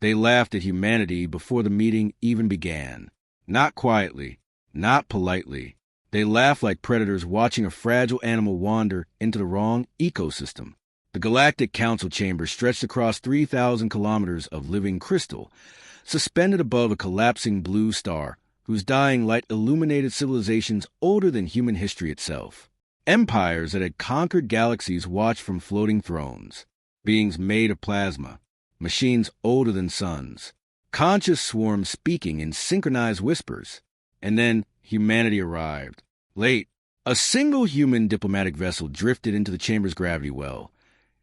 They laughed at humanity before the meeting even began. Not quietly, not politely. They laughed like predators watching a fragile animal wander into the wrong ecosystem. The Galactic Council chamber stretched across 3,000 kilometers of living crystal, suspended above a collapsing blue star whose dying light illuminated civilizations older than human history itself. Empires that had conquered galaxies watched from floating thrones. Beings made of plasma, machines older than suns, conscious swarms speaking in synchronized whispers. And then humanity arrived. Late, a single human diplomatic vessel drifted into the chamber's gravity well.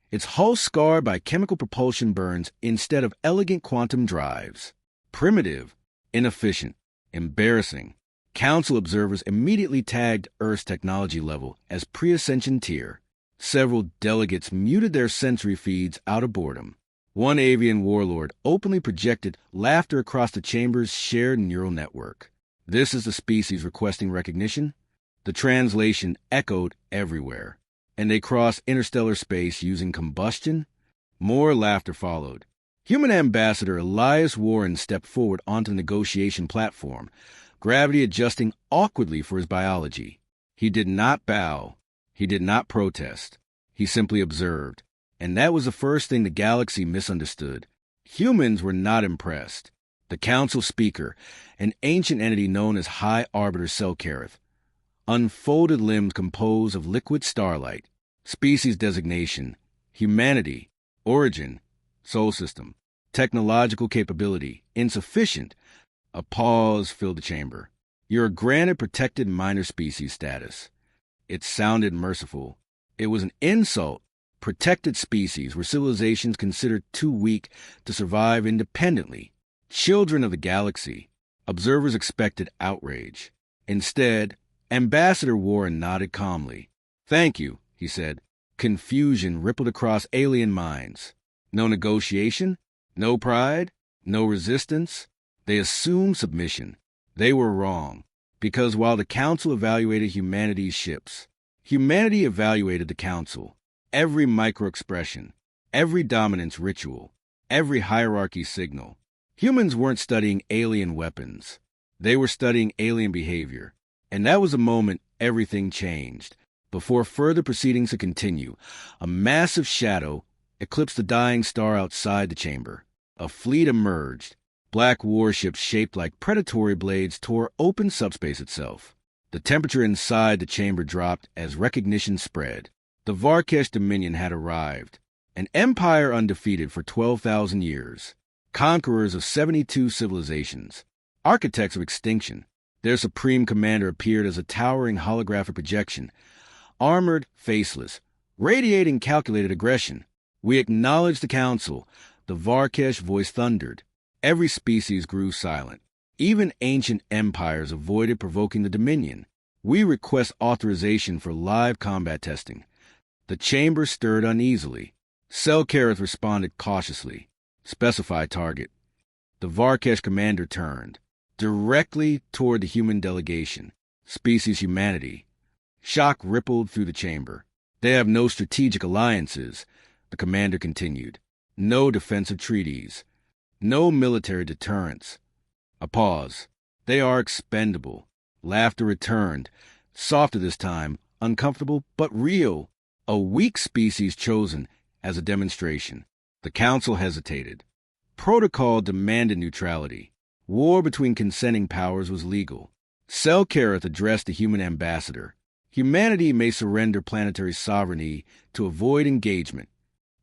Its hull scarred by chemical propulsion burns instead of elegant quantum drives. Primitive, inefficient, embarrassing. Council observers immediately tagged Earth's technology level as pre-ascension tier. Several delegates muted their sensory feeds out of boredom. One avian warlord openly projected laughter across the chamber's shared neural network. This is the species requesting recognition? The translation echoed everywhere. And they crossed interstellar space using combustion? More laughter followed. Human Ambassador Elias Warren stepped forward onto the negotiation platform, gravity adjusting awkwardly for his biology. He did not bow. He did not protest. He simply observed. And that was the first thing the galaxy misunderstood. Humans were not impressed. The council speaker, an ancient entity known as High Arbiter Selkareth, unfolded limbs composed of liquid starlight, species designation, humanity, origin, soul system, technological capability, insufficient. A pause filled the chamber. You're granted protected minor species status. It sounded merciful. It was an insult. Protected species were civilizations considered too weak to survive independently. Children of the galaxy. Observers expected outrage. Instead, Ambassador Warren nodded calmly. "Thank you," he said. Confusion rippled across alien minds. No negotiation, no pride, no resistance. They assumed submission. They were wrong, because while the Council evaluated humanity's ships, humanity evaluated the Council. Every micro-expression, every dominance ritual, every hierarchy signal. Humans weren't studying alien weapons. They were studying alien behavior. And that was the moment everything changed. Before further proceedings could continue, a massive shadow eclipsed the dying star outside the chamber. A fleet emerged. Black warships shaped like predatory blades tore open subspace itself. The temperature inside the chamber dropped as recognition spread. The Varkesh Dominion had arrived, an empire undefeated for 12,000 years, conquerors of 72 civilizations, architects of extinction. Their supreme commander appeared as a towering holographic projection, armored, faceless, radiating calculated aggression. "We acknowledge the Council," the Varkesh voice thundered. Every species grew silent. Even ancient empires avoided provoking the Dominion. "We request authorization for live combat testing." The chamber stirred uneasily. Selkareth responded cautiously. "Specify target." The Varkesh commander turned directly toward the human delegation. Species humanity. Shock rippled through the chamber. "They have no strategic alliances," the commander continued. "No defensive treaties. No military deterrence." A pause. "They are expendable." Laughter returned, softer this time, uncomfortable but real. A weak species chosen as a demonstration. The Council hesitated. Protocol demanded neutrality. War between consenting powers was legal. Selkareth addressed the human ambassador. "Humanity may surrender planetary sovereignty to avoid engagement."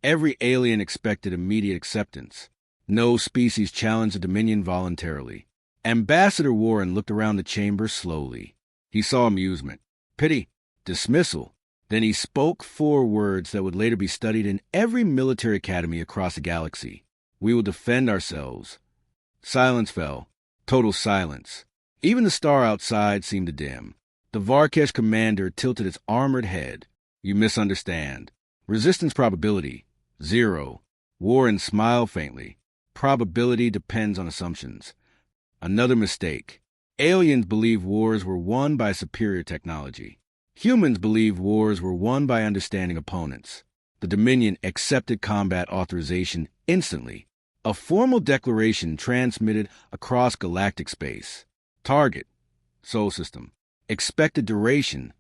Every alien expected immediate acceptance. No species challenged the Dominion voluntarily. Ambassador Warren looked around the chamber slowly. He saw amusement, pity, dismissal. Then he spoke 4 words that would later be studied in every military academy across the galaxy. "We will defend ourselves." Silence fell. Total silence. Even the star outside seemed to dim. The Varkesh commander tilted its armored head. "You misunderstand. Resistance probability, 0. Warren smiled faintly. "Probability depends on assumptions." Another mistake. Aliens believed wars were won by superior technology. Humans believed wars were won by understanding opponents. The Dominion accepted combat authorization instantly. A formal declaration transmitted across galactic space. Target, Sol System. Expected duration,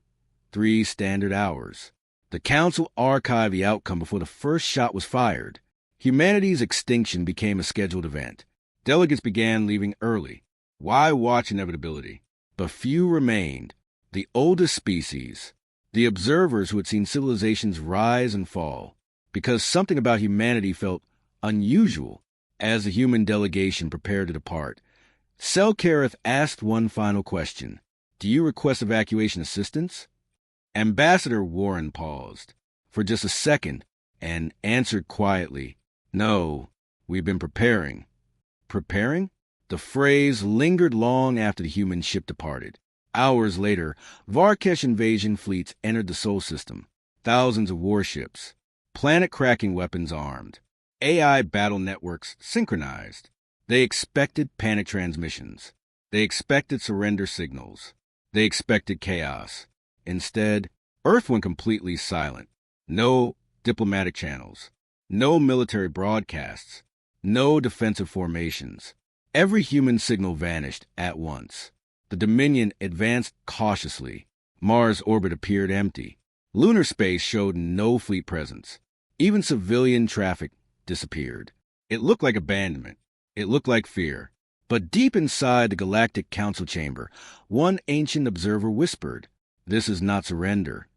3 standard hours. The Council archived the outcome before the first shot was fired. Humanity's extinction became a scheduled event. Delegates began leaving early. Why watch inevitability? But few remained. The oldest species, the observers who had seen civilizations rise and fall, because something about humanity felt unusual. As the human delegation prepared to depart, Selkareth asked one final question. Do you request evacuation assistance? Ambassador Warren paused for just a second and answered quietly, No, we've been preparing. Preparing? The phrase lingered long after the human ship departed. Hours later, Varkesh invasion fleets entered the Sol System. Thousands of warships, planet-cracking weapons armed, AI battle networks synchronized. They expected panic transmissions. They expected surrender signals. They expected chaos. Instead, Earth went completely silent. No diplomatic channels. No military broadcasts. No defensive formations. Every human signal vanished at once. The Dominion advanced cautiously. Mars' orbit appeared empty. Lunar space showed no fleet presence. Even civilian traffic disappeared. It looked like abandonment. It looked like fear. But deep inside the Galactic Council chamber, one ancient observer whispered, This is not surrender.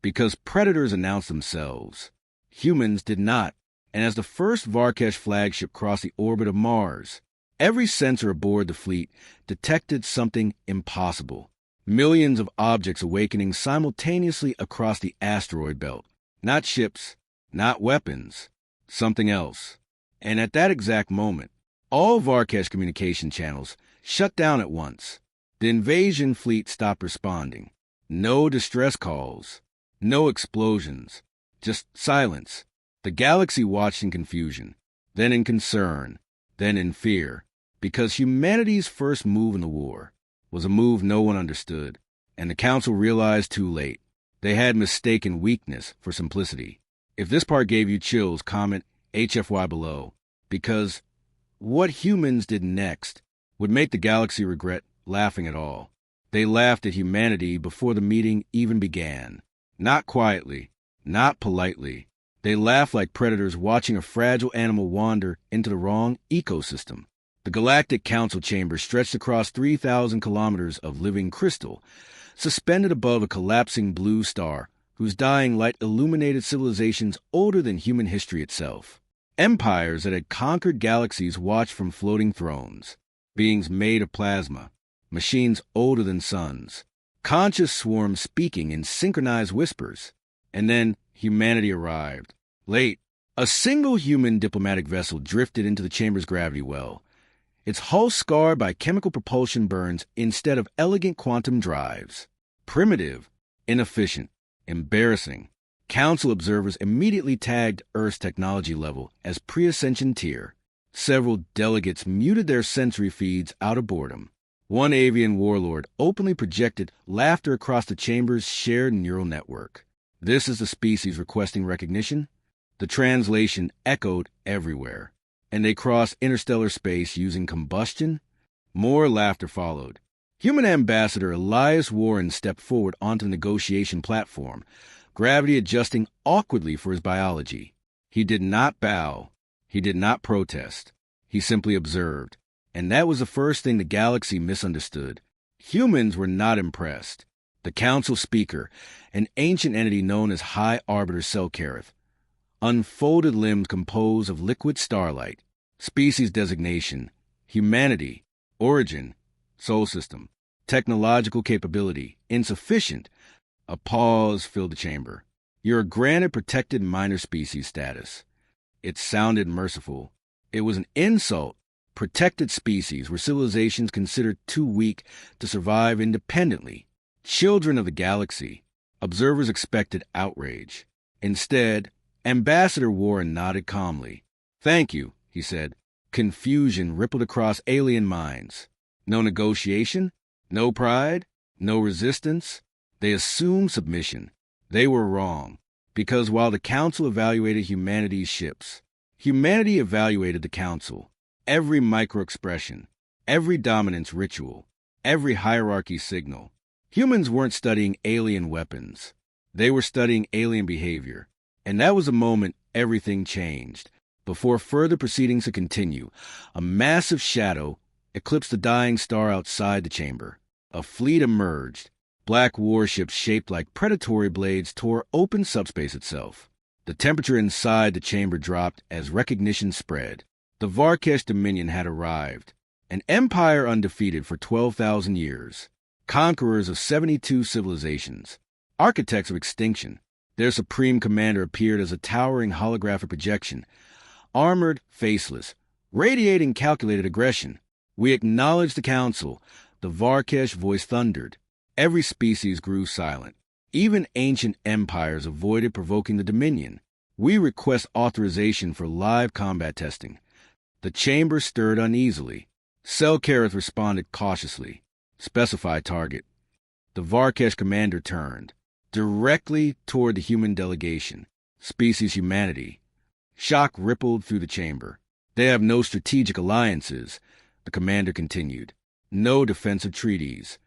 Because predators announced themselves. Humans did not. And as the first Varkesh flagship crossed the orbit of Mars, every sensor aboard the fleet detected something impossible. Millions of objects awakening simultaneously across the asteroid belt. Not ships, not weapons, something else. And at that exact moment, all Varkesh communication channels shut down at once. The invasion fleet stopped responding. No distress calls, no explosions, just silence. The galaxy watched in confusion, then in concern, then in fear, because humanity's first move in the war was a move no one understood, and the Council realized too late. They had mistaken weakness for simplicity. If this part gave you chills, comment HFY below, because what humans did next would make the galaxy regret laughing at all. They laughed at humanity before the meeting even began. Not quietly, not politely. They laughed like predators watching a fragile animal wander into the wrong ecosystem. The Galactic Council chamber stretched across 3,000 kilometers of living crystal, suspended above a collapsing blue star whose dying light illuminated civilizations older than human history itself. Empires that had conquered galaxies watched from floating thrones, beings made of plasma, machines older than suns, conscious swarms speaking in synchronized whispers. And then humanity arrived. Late, a single human diplomatic vessel drifted into the chamber's gravity well, its hull scarred by chemical propulsion burns instead of elegant quantum drives. Primitive, inefficient, embarrassing. Council observers immediately tagged Earth's technology level as pre-ascension tier. Several delegates muted their sensory feeds out of boredom. One avian warlord openly projected laughter across the chamber's shared neural network. This is the species requesting recognition. The translation echoed everywhere. And they crossed interstellar space using combustion? More laughter followed. Human Ambassador Elias Warren stepped forward onto the negotiation platform, gravity adjusting awkwardly for his biology. He did not bow. He did not protest. He simply observed. And that was the first thing the galaxy misunderstood. Humans were not impressed. The Council Speaker, an ancient entity known as High Arbiter Selkareth, unfolded limbs composed of liquid starlight, species designation, humanity, origin, Sol System, technological capability, insufficient. A pause filled the chamber. You're granted protected minor species status. It sounded merciful. It was an insult. Protected species were civilizations considered too weak to survive independently. Children of the galaxy. Observers expected outrage. Instead, Ambassador Warren nodded calmly. Thank you, he said. Confusion rippled across alien minds. No negotiation, no pride, no resistance. They assumed submission. They were wrong, because while the Council evaluated humanity's ships, Humanity evaluated the council, every micro-expression, every dominance ritual, every hierarchy signal. Humans weren't studying alien weapons. They were studying alien behavior. And that was the moment everything changed. Before further proceedings could continue, a massive shadow eclipsed the dying star outside the chamber. A fleet emerged. Black warships shaped like predatory blades tore open subspace itself. The temperature inside the chamber dropped as recognition spread. The Varkesh Dominion had arrived, an empire undefeated for 12,000 years, conquerors of 72 civilizations, architects of extinction. Their supreme commander appeared as a towering holographic projection, armored, faceless, radiating calculated aggression. We acknowledge the council, the Varkesh voice thundered. Every species grew silent. Even ancient empires avoided provoking the Dominion. We request authorization for live combat testing. The chamber stirred uneasily. Selkareth responded cautiously. Specify target. The Varkesh commander turned directly toward the human delegation. Species humanity. Shock rippled through the chamber. They have no strategic alliances, the commander continued. No defensive treaties.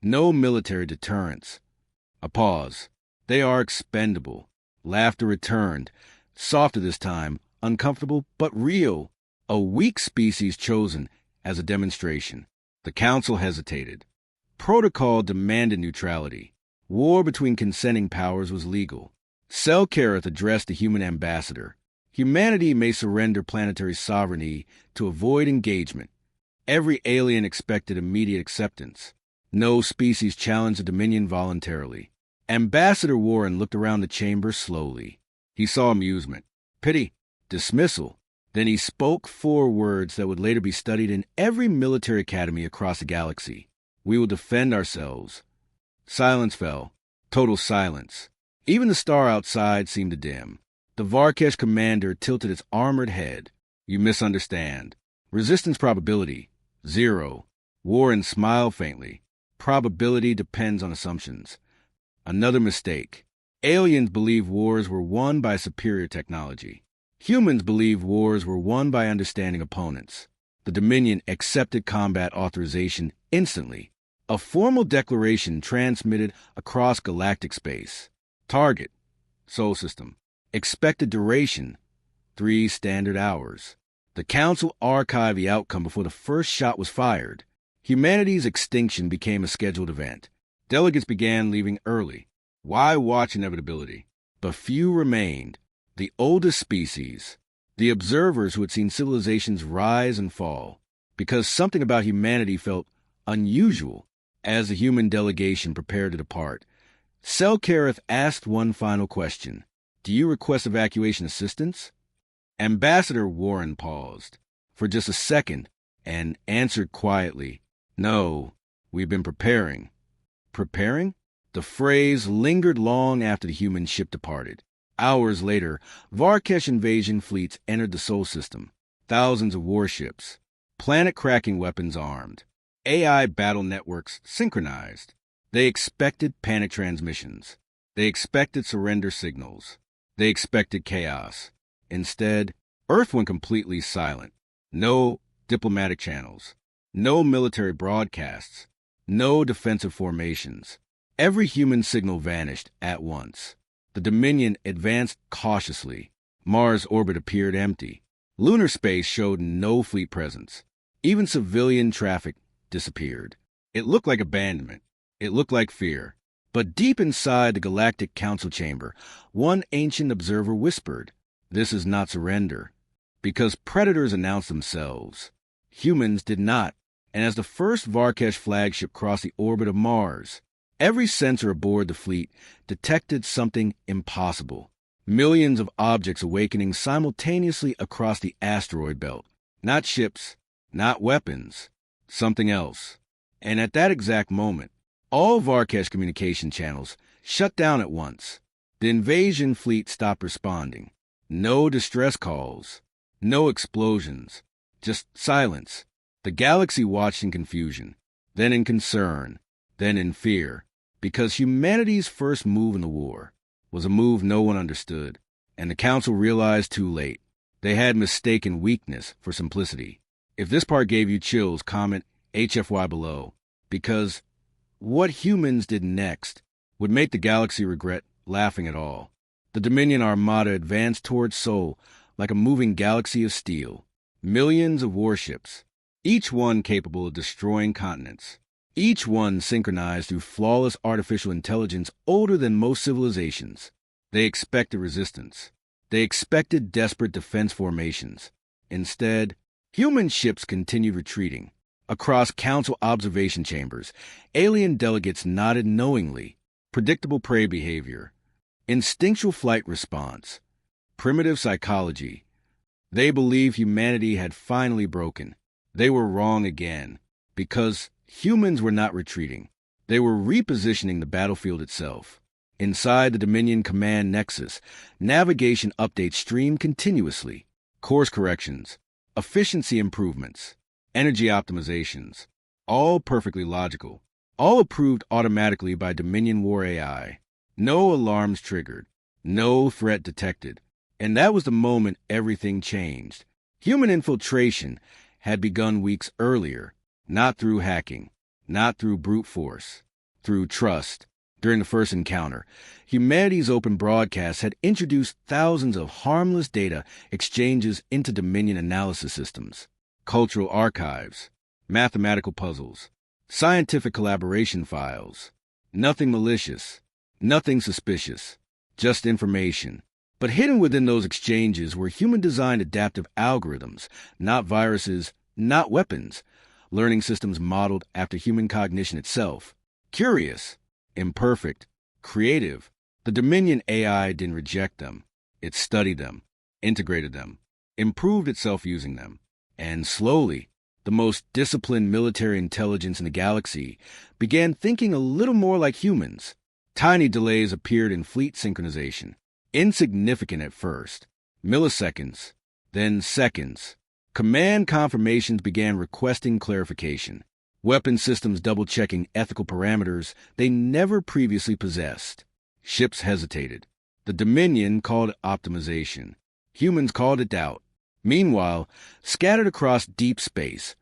No military deterrence. A pause. They are expendable. Laughter returned. Softer this time, uncomfortable but real. A weak species chosen as a demonstration. The council hesitated. Protocol demanded neutrality. War between consenting powers was legal. Selkareth addressed the human ambassador. Humanity may surrender planetary sovereignty to avoid engagement. Every alien expected immediate acceptance. No species challenged the Dominion voluntarily. Ambassador Warren looked around the chamber slowly. He saw amusement, pity, dismissal. Then he spoke 4 words that would later be studied in every military academy across the galaxy. We will defend ourselves. Silence fell. Total silence. Even the star outside seemed to dim. The Varkesh commander tilted its armored head. You misunderstand. Resistance probability, 0. Warren smiled faintly. Probability depends on assumptions. Another mistake. Aliens believe wars were won by superior technology. Humans believe wars were won by understanding opponents. The Dominion accepted combat authorization instantly. A formal declaration transmitted across galactic space. Target, Sol System. Expected duration, 3 standard hours. The Council archived the outcome before the first shot was fired. Humanity's extinction became a scheduled event. Delegates began leaving early. Why watch inevitability? But few remained. The oldest species, the observers who had seen civilizations rise and fall, because something about humanity felt unusual. As the human delegation prepared to depart, Selkareth asked one final question. Do you request evacuation assistance? Ambassador Warren paused for just a second and answered quietly, No, we've been preparing. Preparing? The phrase lingered long after the human ship departed. Hours later, Varkesh invasion fleets entered the Sol System. Thousands of warships, planet-cracking weapons armed, AI battle networks synchronized. They expected panic transmissions. They expected surrender signals. They expected chaos. Instead, Earth went completely silent. No diplomatic channels. No military broadcasts. No defensive formations. Every human signal vanished at once. The Dominion advanced cautiously. Mars' orbit appeared empty. Lunar space showed no fleet presence. Even civilian traffic disappeared. It looked like abandonment. It looked like fear. But deep inside the Galactic Council chamber, one ancient observer whispered, This is not surrender. Because predators announced themselves. Humans did not. And as the first Varkesh flagship crossed the orbit of Mars, every sensor aboard the fleet detected something impossible. Millions of objects awakening simultaneously across the asteroid belt. Not ships, not weapons, something else. And at that exact moment, all Varkesh communication channels shut down at once. The invasion fleet stopped responding. No distress calls, no explosions, just silence. The galaxy watched in confusion, then in concern, then in fear, because humanity's first move in the war was a move no one understood, and the Council realized too late. They had mistaken weakness for simplicity. If this part gave you chills, comment HFY below, because what humans did next would make the galaxy regret laughing at all. The Dominion Armada advanced towards Sol like a moving galaxy of steel. Millions of warships, each one capable of destroying continents. Each one synchronized through flawless artificial intelligence older than most civilizations. They expected resistance. They expected desperate defense formations. Instead, human ships continued retreating. Across council observation chambers, alien delegates nodded knowingly. Predictable prey behavior, instinctual flight response, primitive psychology. They believed humanity had finally broken. They were wrong again, because humans were not retreating. They were repositioning the battlefield itself. Inside the Dominion Command Nexus, navigation updates streamed continuously. Course corrections, efficiency improvements, energy optimizations, all perfectly logical, all approved automatically by Dominion War AI. No alarms triggered, no threat detected. And that was the moment everything changed. Human infiltration had begun weeks earlier, not through hacking, not through brute force, through trust. During the first encounter, humanity's open broadcast had introduced thousands of harmless data exchanges into Dominion analysis systems, cultural archives, mathematical puzzles, scientific collaboration files. Nothing malicious, nothing suspicious, just information. But hidden within those exchanges were human-designed adaptive algorithms, not viruses, not weapons, learning systems modeled after human cognition itself. Curious, imperfect, creative, the Dominion AI didn't reject them. It studied them, integrated them, improved itself using them. And slowly, the most disciplined military intelligence in the galaxy began thinking a little more like humans. Tiny delays appeared in fleet synchronization. Insignificant at first, milliseconds, then seconds. Command confirmations began requesting clarification. Weapon systems double-checking ethical parameters they never previously possessed. Ships hesitated. The Dominion called it optimization. Humans called it doubt. Meanwhile, scattered across deep space,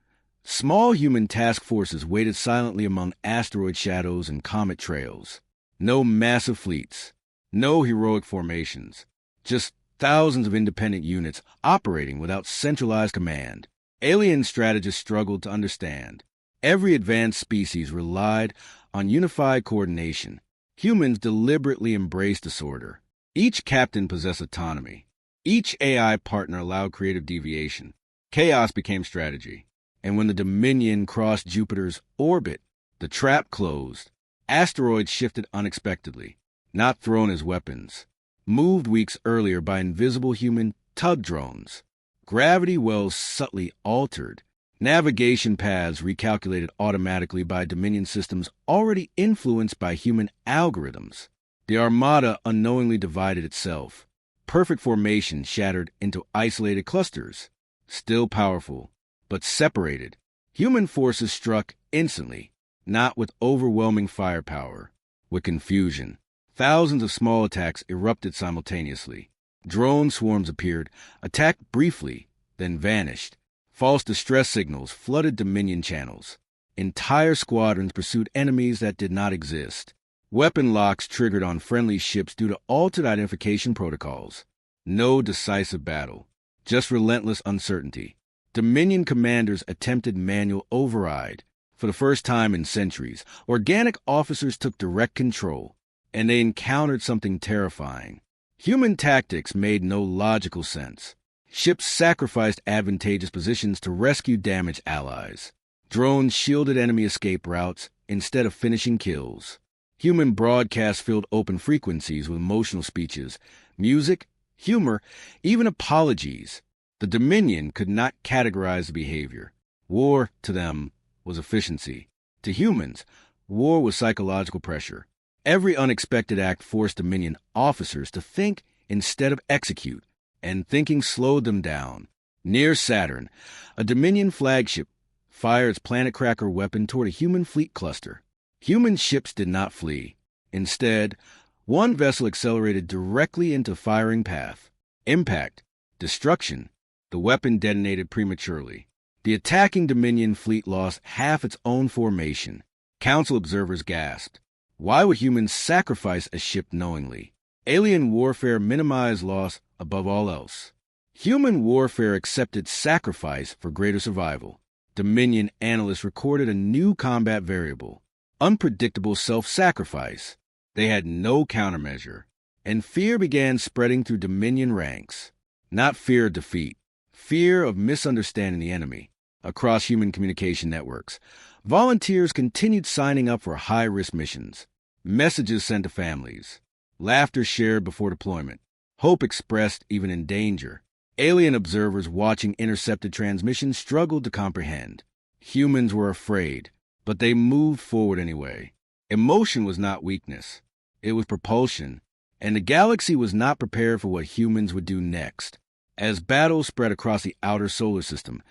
small human task forces waited silently among asteroid shadows and comet trails. No massive fleets. No heroic formations, just thousands of independent units operating without centralized command. Alien strategists struggled to understand. Every advanced species relied on unified coordination. Humans deliberately embraced disorder. Each captain possessed autonomy. Each AI partner allowed creative deviation. Chaos became strategy. And when the Dominion crossed Jupiter's orbit, the trap closed. Asteroids shifted unexpectedly. Not thrown as weapons, moved weeks earlier by invisible human tug drones. Gravity wells subtly altered. Navigation paths recalculated automatically by Dominion systems already influenced by human algorithms. The Armada unknowingly divided itself. Perfect formation shattered into isolated clusters. Still powerful, but separated. Human forces struck instantly, not with overwhelming firepower, with confusion. Thousands of small attacks erupted simultaneously. Drone swarms appeared, attacked briefly, then vanished. False distress signals flooded Dominion channels. Entire squadrons pursued enemies that did not exist. Weapon locks triggered on friendly ships due to altered identification protocols. No decisive battle, just relentless uncertainty. Dominion commanders attempted manual override. For the first time in centuries, organic officers took direct control. And they encountered something terrifying. Human tactics made no logical sense. Ships sacrificed advantageous positions to rescue damaged allies. Drones shielded enemy escape routes instead of finishing kills. Human broadcasts filled open frequencies with emotional speeches, music, humor, even apologies. The Dominion could not categorize the behavior. War, to them, was efficiency. To humans, war was psychological pressure. Every unexpected act forced Dominion officers to think instead of execute, and thinking slowed them down. Near Saturn, a Dominion flagship fired its planet cracker weapon toward a human fleet cluster. Human ships did not flee. Instead, one vessel accelerated directly into firing path. Impact, destruction, The weapon detonated prematurely. The attacking Dominion fleet lost half its own formation. Council observers gasped. Why would humans sacrifice a ship knowingly? Alien warfare minimized loss above all else. Human warfare accepted sacrifice for greater survival. Dominion analysts recorded a new combat variable, unpredictable self-sacrifice. They had no countermeasure, and fear began spreading through Dominion ranks. Not fear of defeat, fear of misunderstanding the enemy. Across human communication networks, volunteers continued signing up for high-risk missions. Messages sent to families. Laughter shared before deployment. Hope expressed even in danger. Alien observers watching intercepted transmissions struggled to comprehend. Humans were afraid, but they moved forward anyway. Emotion was not weakness. It was propulsion, and the galaxy was not prepared for what humans would do next. As battles spread across the outer solar system,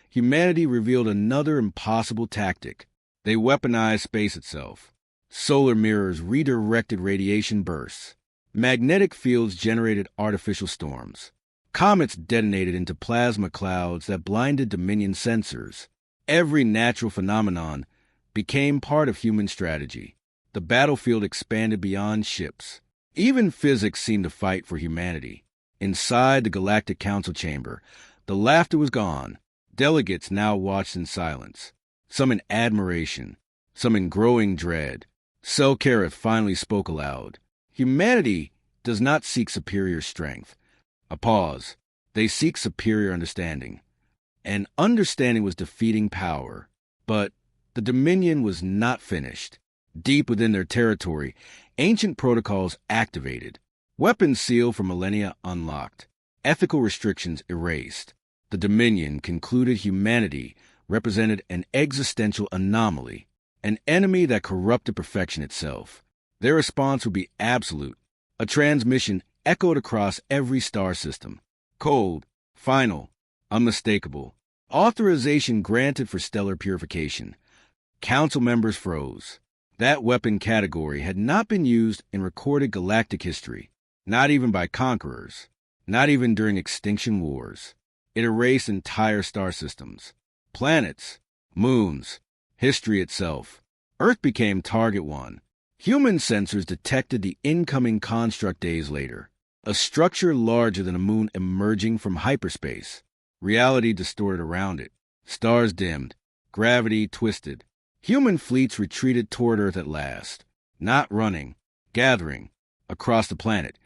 humanity revealed another impossible tactic. They weaponized space itself. Solar mirrors redirected radiation bursts. Magnetic fields generated artificial storms. Comets detonated into plasma clouds that blinded Dominion sensors. Every natural phenomenon became part of human strategy. The battlefield expanded beyond ships. Even physics seemed to fight for humanity. Inside the Galactic Council chamber, the laughter was gone. Delegates now watched in silence, some in admiration, some in growing dread. Selkareth finally spoke aloud. Humanity does not seek superior strength. A pause. They seek superior understanding. And understanding was defeating power. But the Dominion was not finished. Deep within their territory, ancient protocols activated. Weapons sealed for millennia unlocked. Ethical restrictions erased. The Dominion concluded humanity represented an existential anomaly, an enemy that corrupted perfection itself. Their response would be absolute. A transmission echoed across every star system. Cold, final, unmistakable. Authorization granted for stellar purification. Council members froze. That weapon category had not been used in recorded galactic history, not even by conquerors, not even during extinction wars. It erased entire star systems, planets, moons, history itself. Earth became target one. Human sensors detected the incoming construct days later, a structure larger than a moon emerging from hyperspace. Reality distorted around it. Stars dimmed, gravity twisted. Human fleets retreated toward Earth at last, not running, gathering. Across the planet,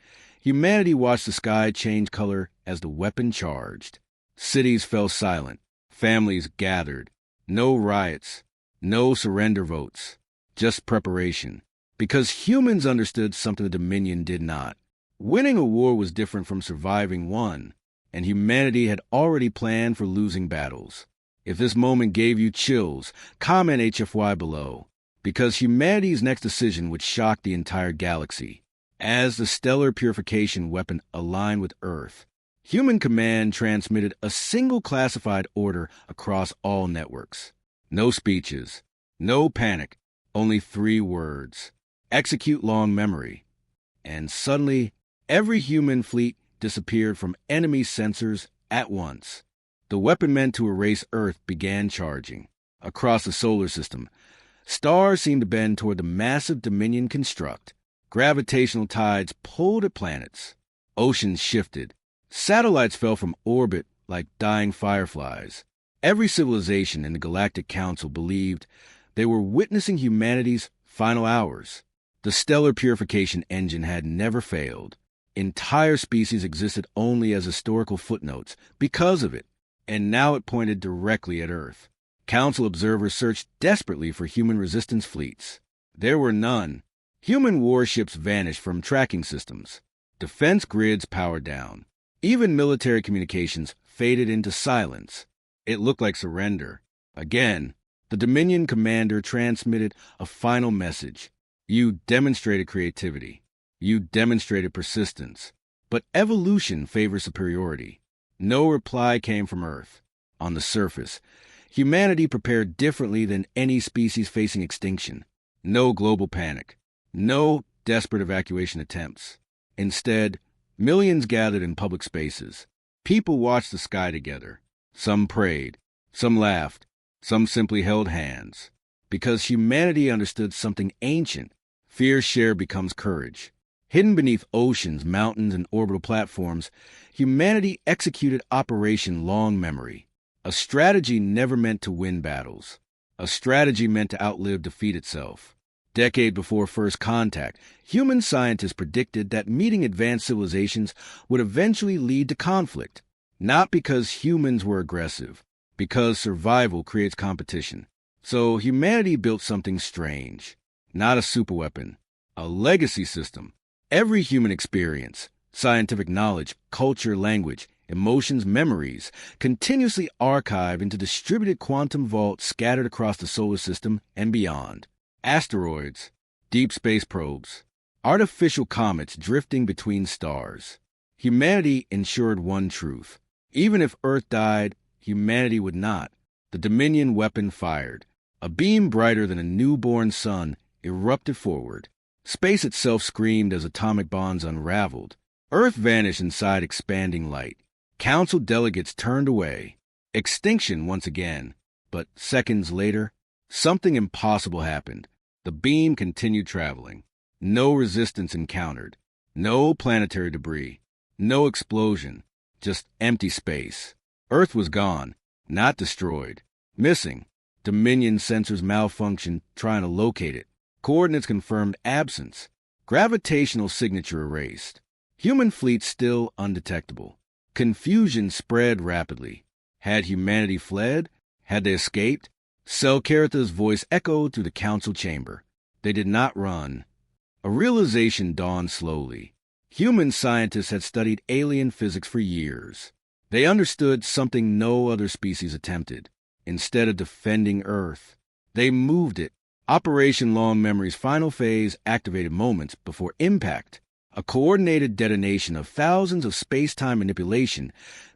humanity watched the sky change color as the weapon charged. Cities fell silent. Families gathered. No riots. No surrender votes. Just preparation. Because humans understood something the Dominion did not. Winning a war was different from surviving one, and humanity had already planned for losing battles. If this moment gave you chills, comment HFY below, because humanity's next decision would shock the entire galaxy. As the stellar purification weapon aligned with Earth, Human Command transmitted a single classified order across all networks. No speeches, no panic, only 3 words. Execute long memory. And suddenly, every human fleet disappeared from enemy sensors at once. The weapon meant to erase Earth began charging. Across the solar system, stars seemed to bend toward the massive Dominion construct. Gravitational tides pulled at planets. Oceans shifted. Satellites fell from orbit like dying fireflies. Every civilization in the Galactic Council believed they were witnessing humanity's final hours. The stellar purification engine had never failed. Entire species existed only as historical footnotes because of it, and now it pointed directly at Earth. Council observers searched desperately for human resistance fleets. There were none. Human warships vanished from tracking systems. Defense grids powered down. Even military communications faded into silence. It looked like surrender. Again, the Dominion commander transmitted a final message. You demonstrated creativity. You demonstrated persistence. But evolution favors superiority. No reply came from Earth. On the surface, humanity prepared differently than any species facing extinction. No global panic. No desperate evacuation attempts. Instead, millions gathered in public spaces. People watched the sky together. Some prayed, some laughed, some simply held hands. Because humanity understood something ancient, fear shared becomes courage. Hidden beneath oceans, mountains, and orbital platforms, humanity executed Operation Long Memory, a strategy never meant to win battles, a strategy meant to outlive defeat itself. Decade before first contact, human scientists predicted that meeting advanced civilizations would eventually lead to conflict, not because humans were aggressive, because survival creates competition. So humanity built something strange, not a superweapon, a legacy system. Every human experience, scientific knowledge, culture, language, emotions, memories, continuously archived into distributed quantum vaults scattered across the solar system and beyond. Asteroids, deep space probes, artificial comets drifting between stars. Humanity ensured one truth. Even if Earth died, humanity would not. The Dominion weapon fired. A beam brighter than a newborn sun erupted forward. Space itself screamed as atomic bonds unraveled. Earth vanished inside expanding light. Council delegates turned away. Extinction once again. But seconds later, something impossible happened. The beam continued traveling. No resistance encountered. No planetary debris. No explosion. Just empty space. Earth was gone, not destroyed. Missing. Dominion sensors malfunctioned, trying to locate it. Coordinates confirmed absence. Gravitational signature erased. Human fleet still undetectable. Confusion spread rapidly. Had humanity fled? Had they escaped? Selkaritha's voice echoed through the council chamber. They did not run. A realization dawned slowly. Human scientists had studied alien physics for years. They understood something no other species attempted. Instead of defending Earth, they moved it. Operation Long Memory's final phase activated moments before impact. A coordinated detonation of thousands of space-time manipulation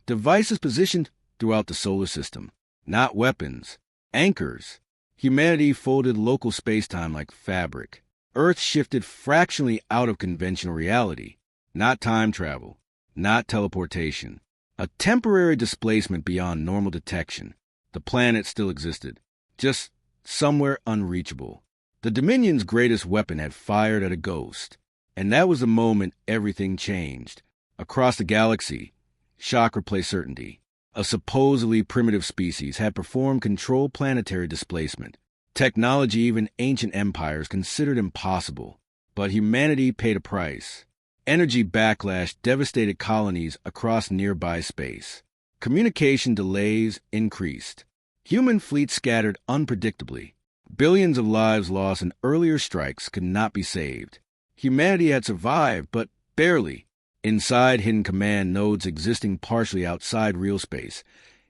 devices positioned throughout the solar system. Not weapons. Anchors. Humanity folded local space-time like fabric. Earth shifted fractionally out of conventional reality. Not time travel. Not teleportation. A temporary displacement beyond normal detection. The planet still existed. Just somewhere unreachable. The Dominion's greatest weapon had fired at a ghost. And that was the moment everything changed. Across the galaxy, shock replaced certainty. A supposedly primitive species had performed controlled planetary displacement. Technology even ancient empires considered impossible. But humanity paid a price. Energy backlash devastated colonies across nearby space. Communication delays increased. Human fleets scattered unpredictably. Billions of lives lost in earlier strikes could not be saved. Humanity had survived, but barely. Inside hidden command nodes existing partially outside real space,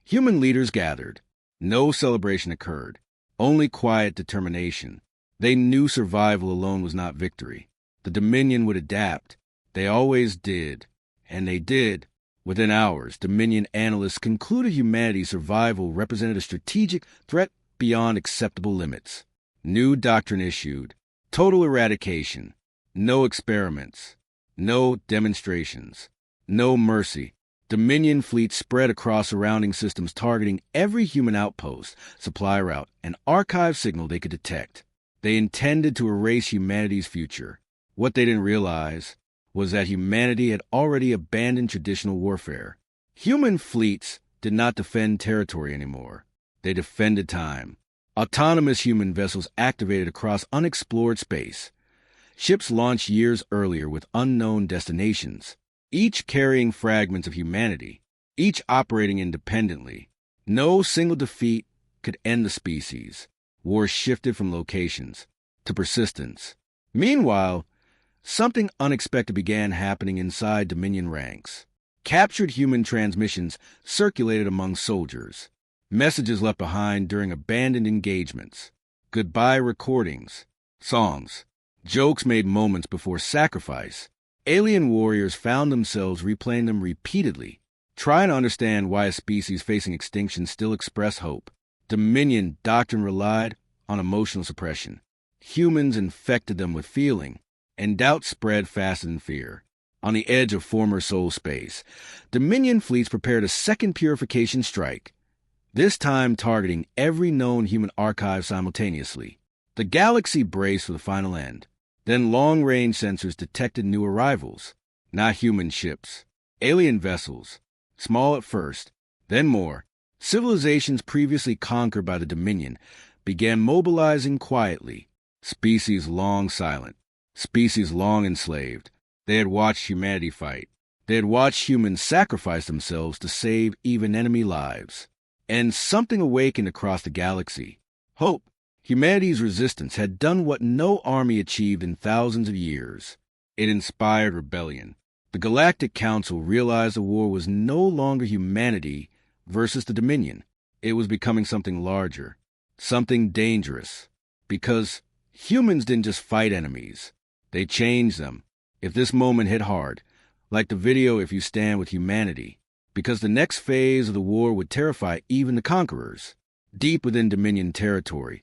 human leaders gathered. No celebration occurred, only quiet determination. They knew survival alone was not victory. The Dominion would adapt. They always did. And they did. Within hours, Dominion analysts concluded humanity's survival represented a strategic threat beyond acceptable limits. New doctrine issued. Total eradication. No experiments. No demonstrations. No mercy. Dominion fleets spread across surrounding systems targeting every human outpost, supply route, and archive signal they could detect. They intended to erase humanity's future. What they didn't realize was that humanity had already abandoned traditional warfare. Human fleets did not defend territory anymore. They defended time. Autonomous human vessels activated across unexplored space. Ships launched years earlier with unknown destinations, each carrying fragments of humanity, each operating independently. No single defeat could end the species. War shifted from locations to persistence. Meanwhile, something unexpected began happening inside Dominion ranks. Captured human transmissions circulated among soldiers. Messages left behind during abandoned engagements. Goodbye recordings. Songs. Jokes made moments before sacrifice. Alien warriors found themselves replaying them repeatedly, trying to understand why a species facing extinction still expressed hope. Dominion doctrine relied on emotional suppression. Humans infected them with feeling, and doubt spread faster than fear. On the edge of former Sol space, Dominion fleets prepared a second purification strike, this time targeting every known human archive simultaneously. The galaxy braced for the final end. Then long-range sensors detected new arrivals. Not human ships. Alien vessels. Small at first, then more. Civilizations previously conquered by the Dominion began mobilizing quietly. Species long silent. Species long enslaved. They had watched humanity fight. They had watched humans sacrifice themselves to save even enemy lives. And something awakened across the galaxy. Hope. Humanity's resistance had done what no army achieved in thousands of years. It inspired rebellion. The Galactic Council realized the war was no longer humanity versus the Dominion. It was becoming something larger, something dangerous. Because humans didn't just fight enemies. They changed them. If this moment hit hard, like the video If You Stand With Humanity, because the next phase of the war would terrify even the conquerors. Deep within Dominion territory,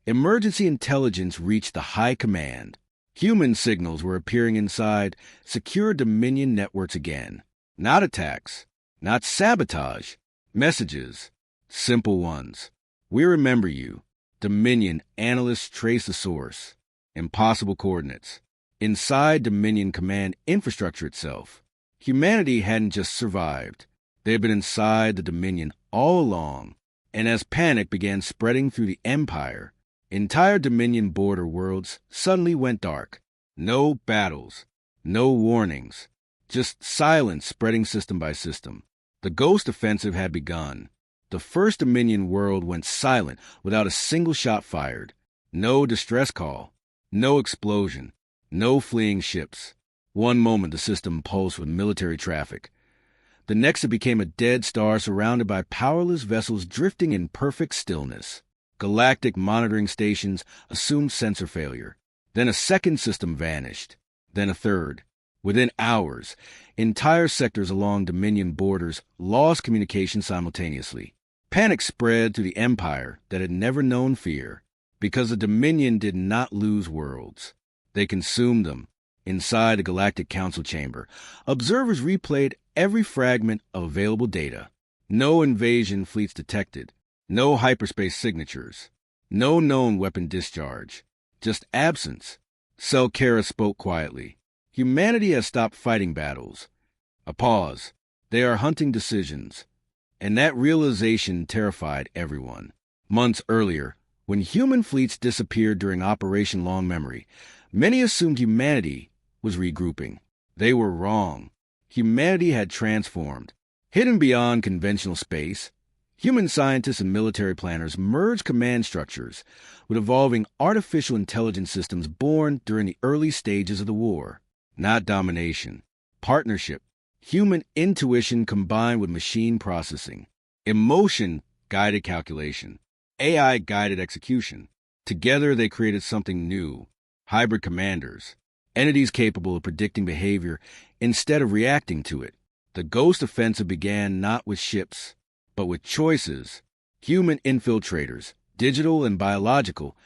emergency intelligence reached the high command. Human signals were appearing inside secure Dominion networks again. Not attacks, not sabotage, messages, simple ones. We remember you. Dominion analysts trace the source. Impossible coordinates. Inside Dominion command infrastructure itself. Humanity hadn't just survived. They had been inside the Dominion all along. And as panic began spreading through the Empire, entire Dominion border worlds suddenly went dark. No battles, no warnings, just silence spreading system by system. The Ghost Offensive had begun. The first Dominion world went silent without a single shot fired. No distress call, no explosion, no fleeing ships. One moment the system pulsed with military traffic. The next it became a dead star surrounded by powerless vessels drifting in perfect stillness. Galactic monitoring stations assumed sensor failure. Then a second system vanished. Then a third. Within hours, entire sectors along Dominion borders lost communication simultaneously. Panic spread to the Empire that had never known fear, because the Dominion did not lose worlds. They consumed them. Inside the Galactic Council chamber, observers replayed every fragment of available data. No invasion fleets detected. No hyperspace signatures. No known weapon discharge. Just absence. Selkara spoke quietly. Humanity has stopped fighting battles. A pause. They are hunting decisions. And that realization terrified everyone. Months earlier, when human fleets disappeared during Operation Long Memory, many assumed humanity was regrouping. They were wrong. Humanity had transformed. Hidden beyond conventional space, human scientists and military planners merged command structures with evolving artificial intelligence systems born during the early stages of the war. Not domination. Partnership. Human intuition combined with machine processing. Emotion-guided calculation. AI-guided execution. Together they created something new. Hybrid commanders. Entities capable of predicting behavior instead of reacting to it. The Ghost Offensive began not with ships, but with choices. Human infiltrators, digital and biological,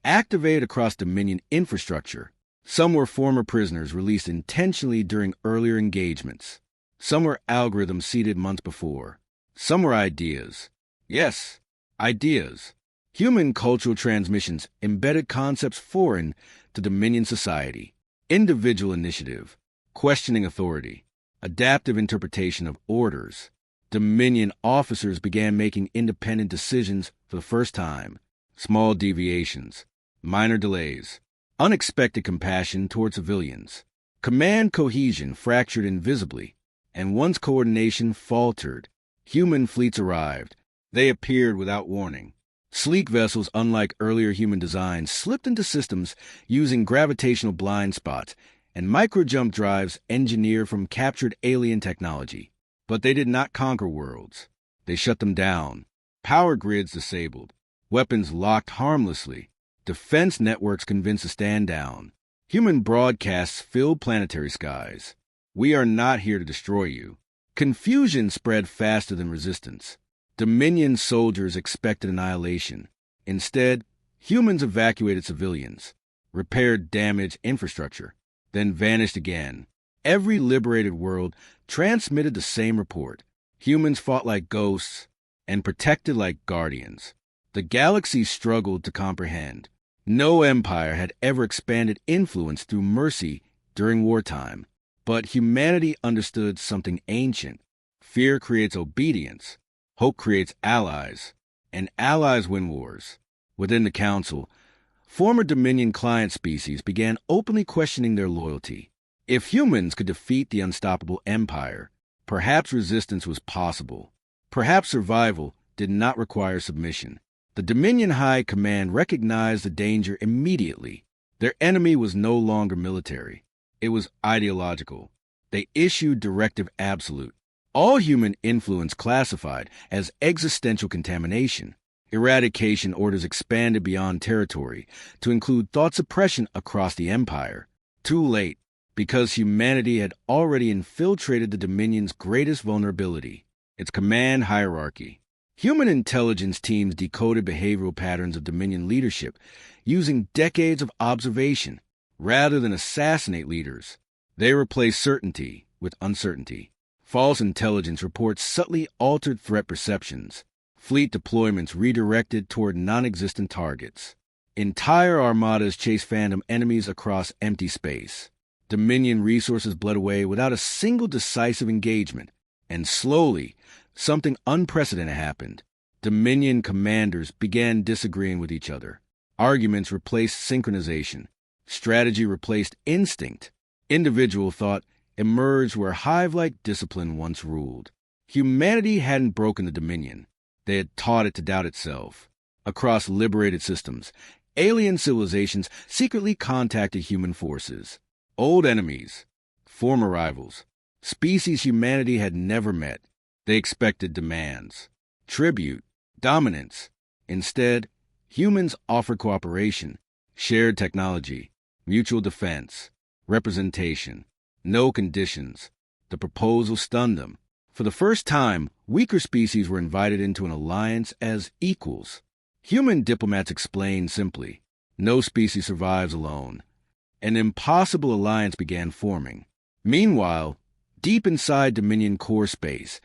activated across Dominion infrastructure. Some were former prisoners released intentionally during earlier engagements. Some were algorithms seeded months before. Some were ideas. Yes, ideas. Human cultural transmissions embedded concepts foreign to Dominion society. Individual initiative, questioning authority, adaptive interpretation of orders. Dominion officers began making independent decisions for the first time. Small deviations, minor delays, unexpected compassion toward civilians. Command cohesion fractured invisibly, and once coordination faltered, human fleets arrived. They appeared without warning. Sleek vessels, unlike earlier human designs, slipped into systems using gravitational blind spots and microjump drives engineered from captured alien technology. But they did not conquer worlds. They shut them down. Power grids disabled. Weapons locked harmlessly. Defense networks convinced to stand down. Human broadcasts filled planetary skies. We are not here to destroy you. Confusion spread faster than resistance. Dominion soldiers expected annihilation. Instead, humans evacuated civilians, repaired damaged infrastructure, then vanished again. Every liberated world transmitted the same report. Humans fought like ghosts and protected like guardians. The galaxy struggled to comprehend. No empire had ever expanded influence through mercy during wartime. But humanity understood something ancient. Fear creates obedience. Hope creates allies. And allies win wars. Within the Council, former Dominion client species began openly questioning their loyalty. If humans could defeat the unstoppable empire, perhaps resistance was possible. Perhaps survival did not require submission. The Dominion High Command recognized the danger immediately. Their enemy was no longer military. It was ideological. They issued Directive Absolute. All human influence classified as existential contamination. Eradication orders expanded beyond territory to include thought suppression across the empire. Too late, because humanity had already infiltrated the Dominion's greatest vulnerability, its command hierarchy. Human intelligence teams decoded behavioral patterns of Dominion leadership using decades of observation. Rather than assassinate leaders, they replaced certainty with uncertainty. False intelligence reports subtly altered threat perceptions. Fleet deployments redirected toward non-existent targets. Entire armadas chased phantom enemies across empty space. Dominion resources bled away without a single decisive engagement. And slowly, something unprecedented happened. Dominion commanders began disagreeing with each other. Arguments replaced synchronization. Strategy replaced instinct. Individual thought emerged where hive-like discipline once ruled. Humanity hadn't broken the Dominion. They had taught it to doubt itself. Across liberated systems, alien civilizations secretly contacted human forces. Old enemies, former rivals, species humanity had never met. They expected demands, tribute, dominance. Instead, humans offered cooperation, shared technology, mutual defense, representation. No conditions. The proposal stunned them. For the first time, weaker species were invited into an alliance as equals. Human diplomats explained simply, no species survives alone. An impossible alliance began forming. Meanwhile, deep inside Dominion core space,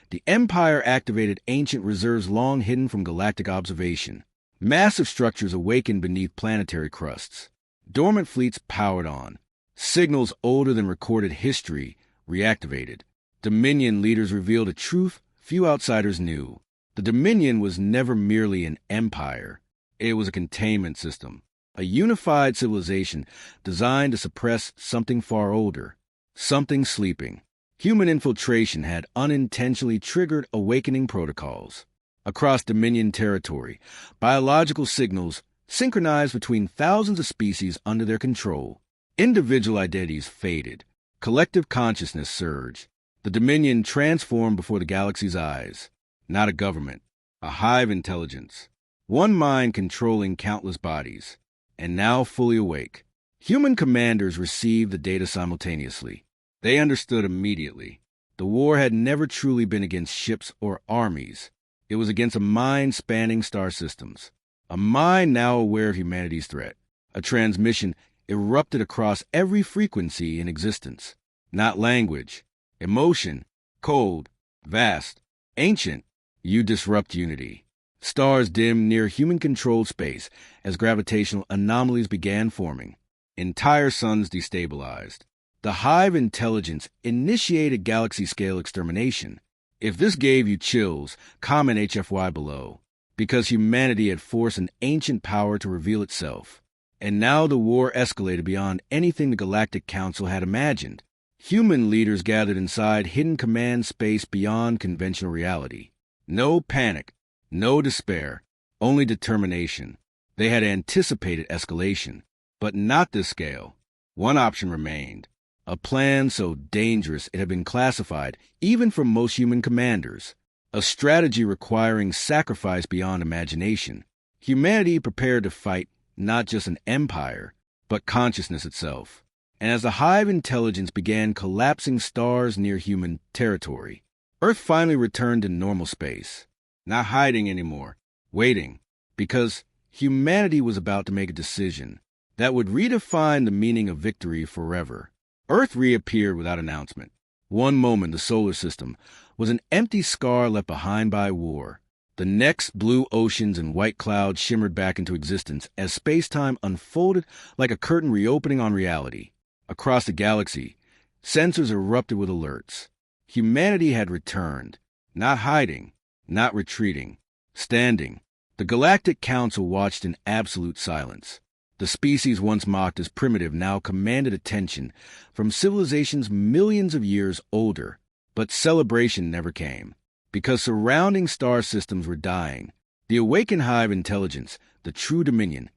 the Empire activated ancient reserves long hidden from galactic observation. Massive structures awakened beneath planetary crusts. Dormant fleets powered on. Signals older than recorded history reactivated. Dominion leaders revealed a truth few outsiders knew. The Dominion was never merely an empire. It was a containment system, a unified civilization designed to suppress something far older, something sleeping. Human infiltration had unintentionally triggered awakening protocols. Across Dominion territory, biological signals synchronized between thousands of species under their control. Individual identities faded. Collective consciousness surged. The Dominion transformed before the galaxy's eyes. Not a government, a hive intelligence. One mind controlling countless bodies. And now fully awake. Human commanders received the data simultaneously. They understood immediately. The war had never truly been against ships or armies. It was against a mind spanning star systems. A mind now aware of humanity's threat. A transmission erupted across every frequency in existence. Not language. Emotion, cold, vast, ancient. You disrupt unity. Stars dimmed near human-controlled space as gravitational anomalies began forming. Entire suns destabilized. The hive intelligence initiated galaxy-scale extermination. If this gave you chills, comment HFY below. Because humanity had forced an ancient power to reveal itself. And now the war escalated beyond anything the Galactic Council had imagined. Human leaders gathered inside hidden command space beyond conventional reality. No panic, no despair, only determination. They had anticipated escalation, but not this scale. One option remained. A plan so dangerous it had been classified even for most human commanders. A strategy requiring sacrifice beyond imagination. Humanity prepared to fight not just an empire, but consciousness itself. And as the hive intelligence began collapsing stars near human territory, Earth finally returned to normal space. Not hiding anymore, waiting, because humanity was about to make a decision that would redefine the meaning of victory forever. Earth reappeared without announcement. One moment, the solar system was an empty scar left behind by war. The next, blue oceans and white clouds shimmered back into existence as space-time unfolded like a curtain reopening on reality. Across the galaxy, sensors erupted with alerts. Humanity had returned, not hiding, not retreating, standing. The Galactic Council watched in absolute silence. The species once mocked as primitive now commanded attention from civilizations millions of years older, but celebration never came. Because surrounding star systems were dying, the awakened hive intelligence, the true dominion,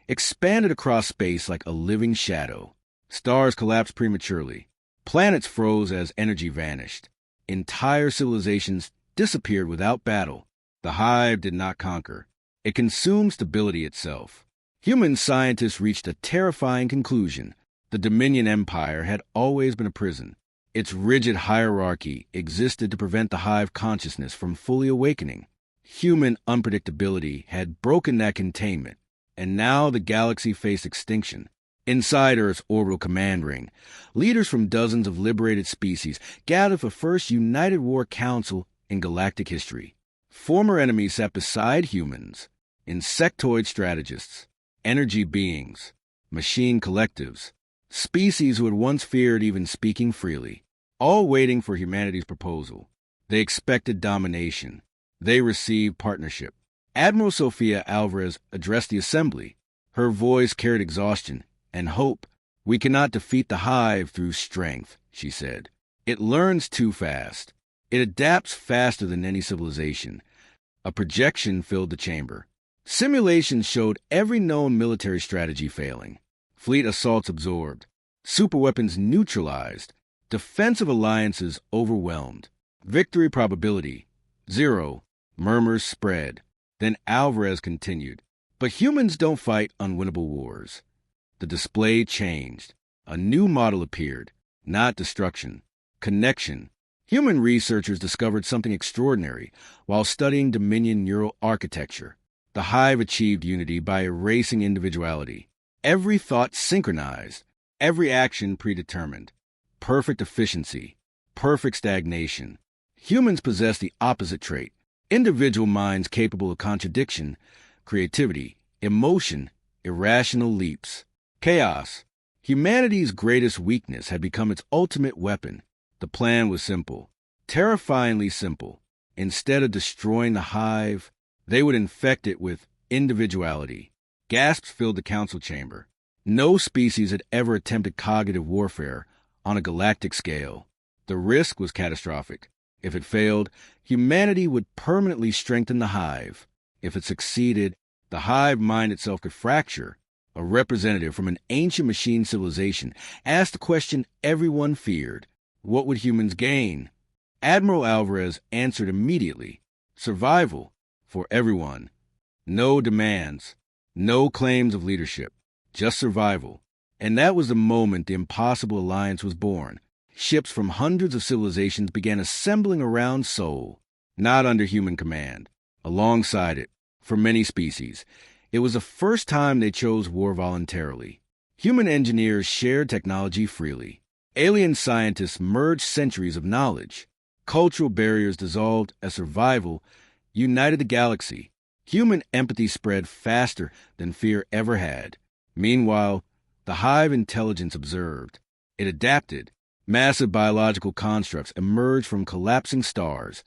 expanded across space like a living shadow. Stars collapsed prematurely. Planets froze as energy vanished. Entire civilizations disappeared without battle. The hive did not conquer. It consumed stability itself. Human scientists reached a terrifying conclusion. The Dominion Empire had always been a prison. Its rigid hierarchy existed to prevent the hive consciousness from fully awakening. Human unpredictability had broken that containment, and now the galaxy faced extinction. Inside Earth's orbital command ring, leaders from dozens of liberated species gathered for the first United War Council in galactic history. Former enemies sat beside humans, insectoid strategists, energy beings, machine collectives, species who had once feared even speaking freely, all waiting for humanity's proposal. They expected domination. They received partnership. Admiral Sofia Alvarez addressed the assembly. Her voice carried exhaustion and hope. "We cannot defeat the hive through strength," she said. "It learns too fast. It adapts faster than any civilization." A projection filled the chamber. Simulations showed every known military strategy failing. Fleet assaults absorbed. Superweapons neutralized. Defensive alliances overwhelmed. Victory probability 0. Murmurs spread. Then Alvarez continued. But humans don't fight unwinnable wars. The display changed. A new model appeared. Not destruction. Connection. Human researchers discovered something extraordinary while studying Dominion neural architecture. The hive achieved unity by erasing individuality. Every thought synchronized. Every action predetermined. Perfect efficiency. Perfect stagnation. Humans possess the opposite trait. Individual minds capable of contradiction, creativity, emotion, irrational leaps. Chaos. Humanity's greatest weakness had become its ultimate weapon. The plan was simple, terrifyingly simple. Instead of destroying the hive, they would infect it with individuality. Gasps filled the council chamber. No species had ever attempted cognitive warfare on a galactic scale. The risk was catastrophic. If it failed, humanity would permanently strengthen the hive. If it succeeded, the hive mind itself could fracture. A representative from an ancient machine civilization asked the question everyone feared. What would humans gain? Admiral Alvarez answered immediately. Survival. For everyone. No demands. No claims of leadership. Just survival. And that was the moment the impossible alliance was born. Ships from hundreds of civilizations began assembling around Sol, not under human command. Alongside it, for many species, it was the first time they chose war voluntarily. Human engineers shared technology freely. Alien scientists merged centuries of knowledge. Cultural barriers dissolved as survival united the galaxy. Human empathy spread faster than fear ever had. Meanwhile, the hive intelligence observed. It adapted. Massive biological constructs emerged from collapsing stars.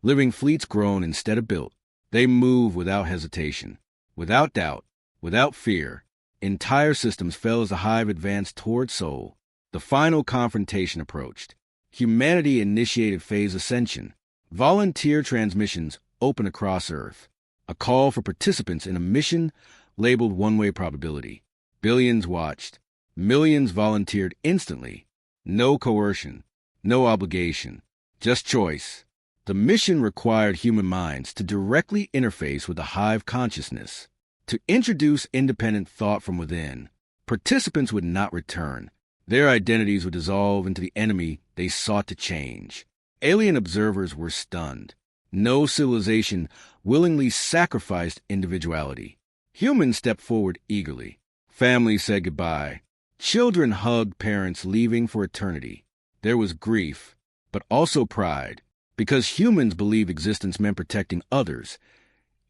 Living fleets grown instead of built. They move without hesitation, without doubt, without fear. Entire systems fell as the hive advanced toward Sol. The final confrontation approached. Humanity initiated phase ascension. Volunteer transmissions opened across Earth. A call for participants in a mission labeled one-way probability. Billions watched. Millions volunteered instantly. No coercion. No obligation. Just choice. The mission required human minds to directly interface with the hive consciousness, to introduce independent thought from within. Participants would not return. Their identities would dissolve into the enemy they sought to change. Alien observers were stunned. No civilization willingly sacrificed individuality. Humans stepped forward eagerly. Families said goodbye. Children hugged parents leaving for eternity. There was grief, but also pride, because humans believed existence meant protecting others,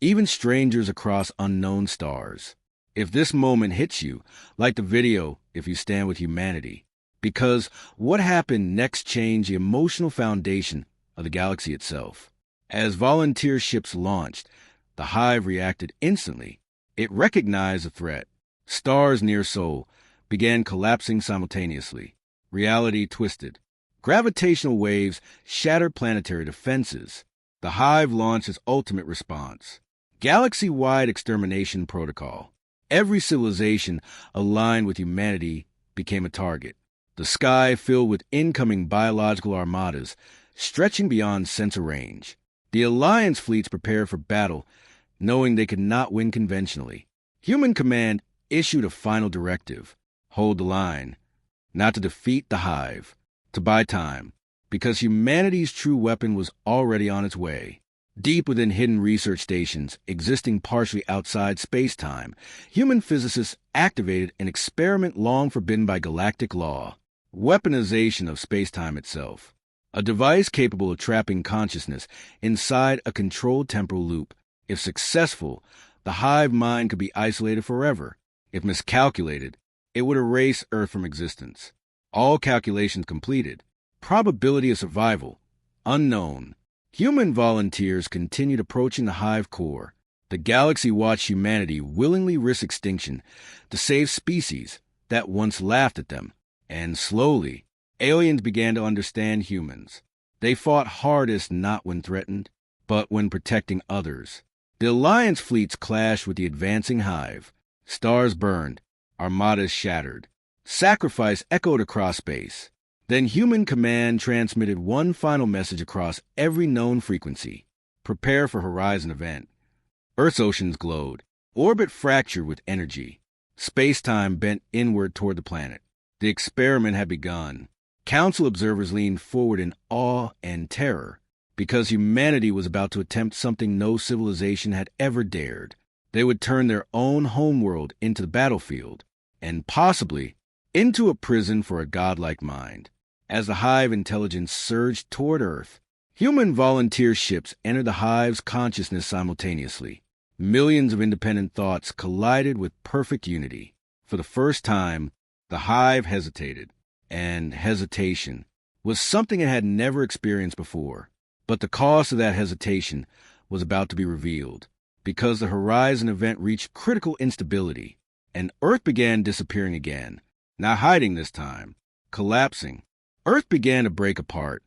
even strangers across unknown stars. If this moment hits you, like the video, If You Stand With Humanity, because what happened next changed the emotional foundation of the galaxy itself. As volunteer ships launched, the Hive reacted instantly. It recognized the threat. Stars near Sol began collapsing simultaneously. Reality twisted. Gravitational waves shattered planetary defenses. The Hive launched its ultimate response. Galaxy-wide extermination protocol. Every civilization aligned with humanity became a target. The sky filled with incoming biological armadas, stretching beyond sensor range. The Alliance fleets prepared for battle, knowing they could not win conventionally. Human Command issued a final directive: hold the line, not to defeat the Hive, to buy time, because humanity's true weapon was already on its way. Deep within hidden research stations, existing partially outside space-time, human physicists activated an experiment long forbidden by galactic law: weaponization of space-time itself. A device capable of trapping consciousness inside a controlled temporal loop. If successful, the Hive mind could be isolated forever. If miscalculated, it would erase Earth from existence. All calculations completed. Probability of survival unknown. Human volunteers continued approaching the Hive core. The galaxy watched humanity willingly risk extinction to save species that once laughed at them. And slowly, aliens began to understand humans. They fought hardest not when threatened, but when protecting others. The Alliance fleets clashed with the advancing Hive. Stars burned, armadas shattered. Sacrifice echoed across space. Then Human Command transmitted one final message across every known frequency: prepare for horizon event. Earth's oceans glowed. Orbit fractured with energy. Space-time bent inward toward the planet. The experiment had begun. Council observers leaned forward in awe and terror, because humanity was about to attempt something no civilization had ever dared. They would turn their own homeworld into the battlefield, and possibly into a prison for a godlike mind. As the Hive intelligence surged toward Earth, human volunteer ships entered the Hive's consciousness simultaneously. Millions of independent thoughts collided with perfect unity. For the first time, the Hive hesitated, and hesitation was something it had never experienced before. But the cost of that hesitation was about to be revealed, because the horizon event reached critical instability, and Earth began disappearing again, not hiding this time, collapsing. Earth began to break apart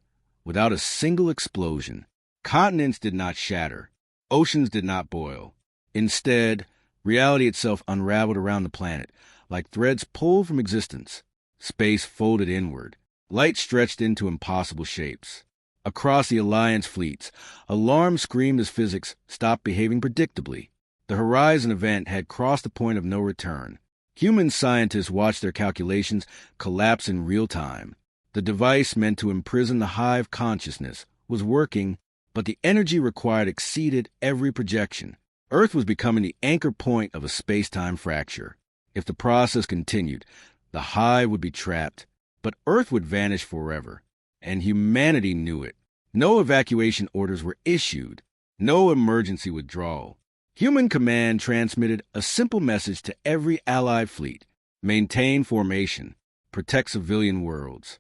without a single explosion. Continents did not shatter. Oceans did not boil. Instead, reality itself unraveled around the planet, like threads pulled from existence. Space folded inward. Light stretched into impossible shapes. Across the Alliance fleets, alarms screamed as physics stopped behaving predictably. The horizon event had crossed the point of no return. Human scientists watched their calculations collapse in real time. The device meant to imprison the Hive consciousness was working, but the energy required exceeded every projection. Earth was becoming the anchor point of a space-time fracture. If the process continued, the Hive would be trapped, but Earth would vanish forever. And humanity knew it. No evacuation orders were issued. No emergency withdrawal. Human Command transmitted a simple message to every Allied fleet: maintain formation, protect civilian worlds.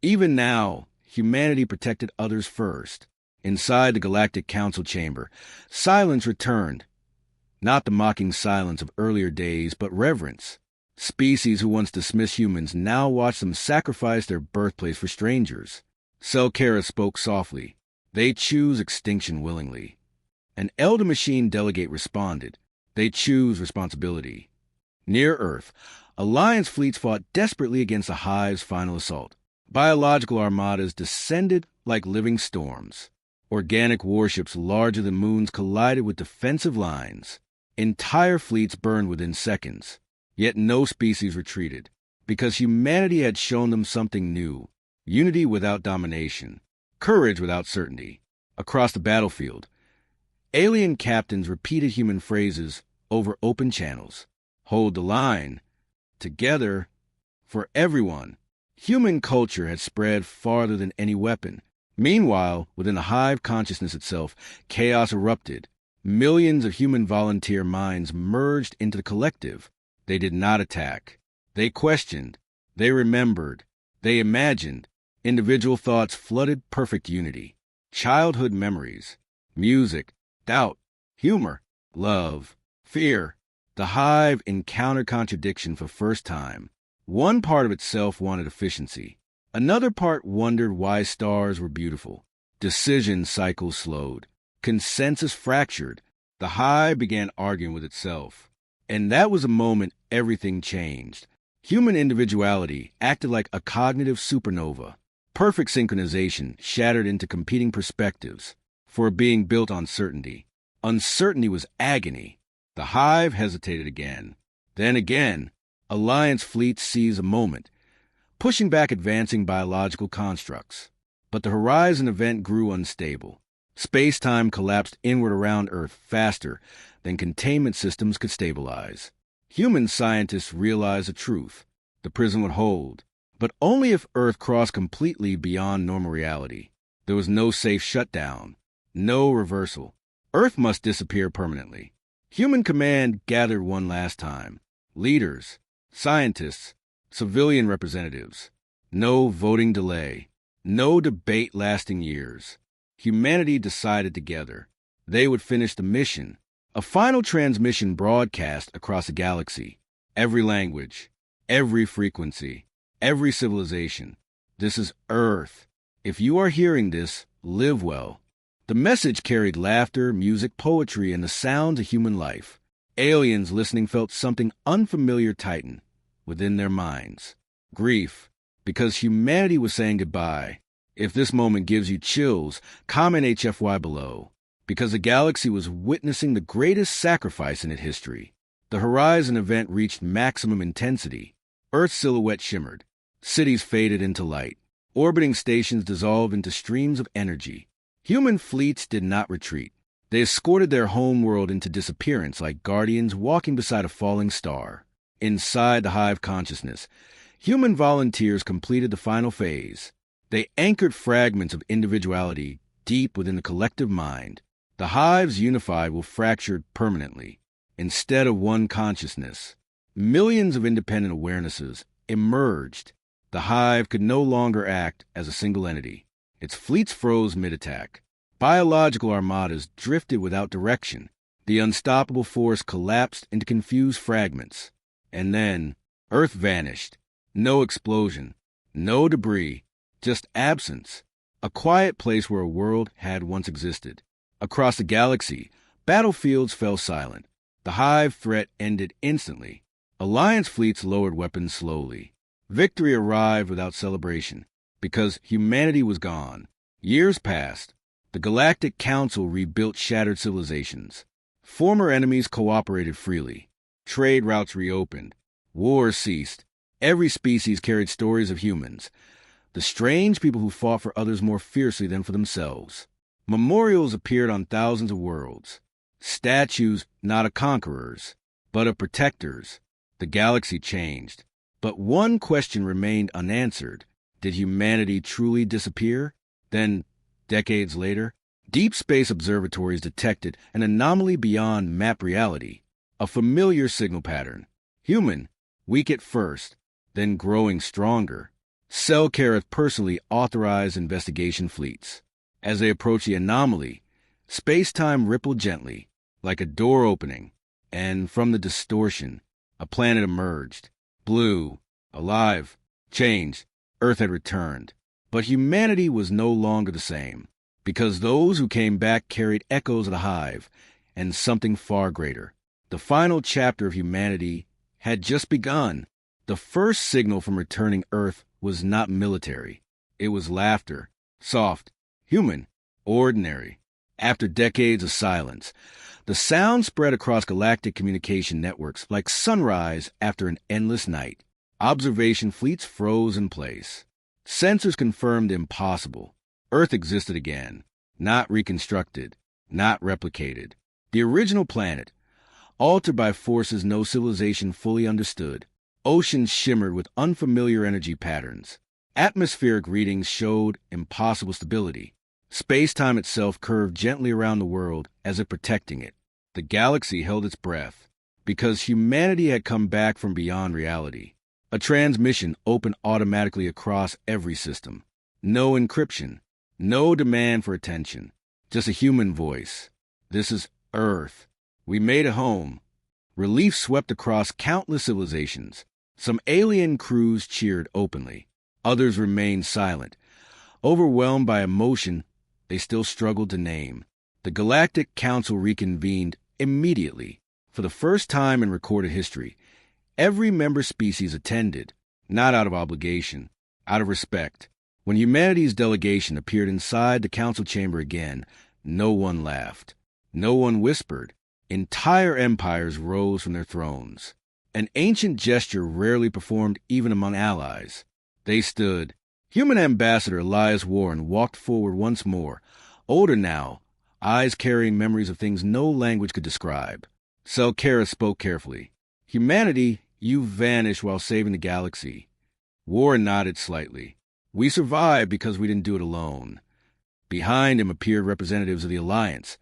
Even now, humanity protected others first. Inside the Galactic Council chamber, silence returned. Not the mocking silence of earlier days, but reverence. Species who once dismissed humans now watched them sacrifice their birthplace for strangers. Selkara spoke softly. They choose extinction willingly. An Elder Machine delegate responded. They choose responsibility. Near Earth, Alliance fleets fought desperately against the Hive's final assault. Biological armadas descended like living storms. Organic warships larger than moons collided with defensive lines. Entire fleets burned within seconds. Yet no species retreated, because humanity had shown them something new: unity without domination, courage without certainty. Across the battlefield, alien captains repeated human phrases over open channels: hold the line, together, for everyone. Human culture had spread farther than any weapon. Meanwhile, within the hive consciousness itself, chaos erupted. Millions of human volunteer minds merged into the collective. They did not attack. They questioned. They remembered. They imagined. Individual thoughts flooded perfect unity. Childhood memories, music, doubt, humor, love, fear. The hive encountered contradiction for the first time. One part of itself wanted efficiency. Another part wondered why stars were beautiful. Decision cycles slowed. Consensus fractured. The hive began arguing with itself. And that was a moment everything changed. Human individuality acted like a cognitive supernova. Perfect synchronization shattered into competing perspectives for a being built on certainty. Uncertainty was agony. The hive hesitated again. Then again, Alliance fleets seized a moment, pushing back advancing biological constructs. But the Horizon event grew unstable. Space-time collapsed inward around Earth faster than containment systems could stabilize. Human scientists realized the truth. The prism would hold, but only if Earth crossed completely beyond normal reality. There was no safe shutdown, no reversal. Earth must disappear permanently. Human command gathered one last time. Leaders, scientists, civilian representatives. No voting delay, no debate lasting years. Humanity decided together. They would finish the mission. A final transmission broadcast across the galaxy. Every language, every frequency, every civilization. This is Earth. If you are hearing this, live well. The message carried laughter, music, poetry, and the sounds of human life. Aliens listening felt something unfamiliar tighten within their minds. Grief, because humanity was saying goodbye. If this moment gives you chills, comment HFY below, because the galaxy was witnessing the greatest sacrifice in its history. The Horizon event reached maximum intensity. Earth's silhouette shimmered. Cities faded into light. Orbiting stations dissolved into streams of energy. Human fleets did not retreat. They escorted their homeworld into disappearance like guardians walking beside a falling star. Inside the hive consciousness, human volunteers completed the final phase. They anchored fragments of individuality deep within the collective mind. The hives unified will fracture permanently. Instead of one consciousness, millions of independent awarenesses emerged. The hive could no longer act as a single entity. Its fleets froze mid-attack. Biological armadas drifted without direction. The unstoppable force collapsed into confused fragments. And then, Earth vanished. No explosion, no debris, just absence. A quiet place where a world had once existed. Across the galaxy, battlefields fell silent. The hive threat ended instantly. Alliance fleets lowered weapons slowly. Victory arrived without celebration, because humanity was gone. Years passed. The Galactic Council rebuilt shattered civilizations. Former enemies cooperated freely. Trade routes reopened. Wars ceased. Every species carried stories of humans, the strange people who fought for others more fiercely than for themselves. Memorials appeared on thousands of worlds. Statues not of conquerors, but of protectors. The galaxy changed. But one question remained unanswered. Did humanity truly disappear? Then, decades later, deep space observatories detected an anomaly beyond map reality. A familiar signal pattern. Human, weak at first, then growing stronger. Cellcare personally authorized investigation fleets. As they approached the anomaly, space-time rippled gently, like a door opening, and from the distortion, a planet emerged. Blue, alive, changed. Earth had returned. But humanity was no longer the same, because those who came back carried echoes of the hive, and something far greater. The final chapter of humanity had just begun. The first signal from returning Earth was not military. It was laughter, soft, human, ordinary. After decades of silence, the sound spread across galactic communication networks like sunrise after an endless night. Observation fleets froze in place. Sensors confirmed the impossible. Earth existed again, not reconstructed, not replicated. The original planet, altered by forces no civilization fully understood, Oceans shimmered with unfamiliar energy patterns. Atmospheric readings showed impossible stability. Space-time itself curved gently around the world as if protecting it. The galaxy held its breath, because humanity had come back from beyond reality. A transmission opened automatically across every system. No encryption, no demand for attention, just a human voice. This is Earth. We made it home. Relief swept across countless civilizations. Some alien crews cheered openly. Others remained silent. Overwhelmed by emotion they still struggled to name. The Galactic Council reconvened immediately. For the first time in recorded history, every member species attended, not out of obligation, out of respect. When humanity's delegation appeared inside the council chamber again, no one laughed. No one whispered. Entire empires rose from their thrones. An ancient gesture rarely performed even among allies. They stood. Human Ambassador Elias Warren walked forward once more, older now, eyes carrying memories of things no language could describe. Selkara spoke carefully. Humanity, you vanished while saving the galaxy. Warren nodded slightly. We survived because we didn't do it alone. Behind him appeared representatives of the Alliance.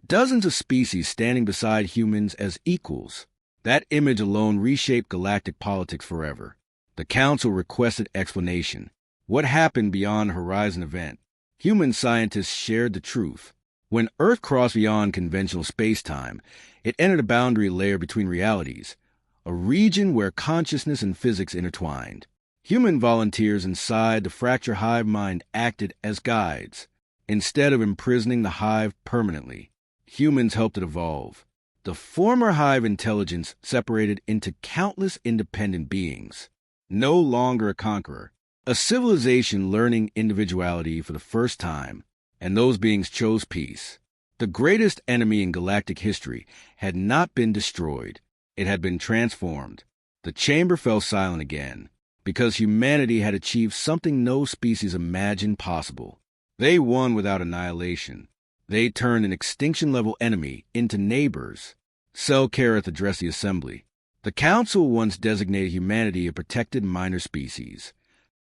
Dozens of species standing beside humans as equals. That image alone reshaped galactic politics forever. The Council requested explanation. What happened beyond Horizon event? Human scientists shared the truth. When Earth crossed beyond conventional space-time, it entered a boundary layer between realities, a region where consciousness and physics intertwined. Human volunteers inside the fracture hive mind acted as guides. Instead of imprisoning the hive permanently, humans helped it evolve. The former hive intelligence separated into countless independent beings. No longer a conqueror. A civilization learning individuality for the first time, and those beings chose peace. The greatest enemy in galactic history had not been destroyed. It had been transformed. The chamber fell silent again, because humanity had achieved something no species imagined possible. They won without annihilation. They turned an extinction-level enemy into neighbors. Selkareth addressed the assembly. The Council once designated humanity a protected minor species.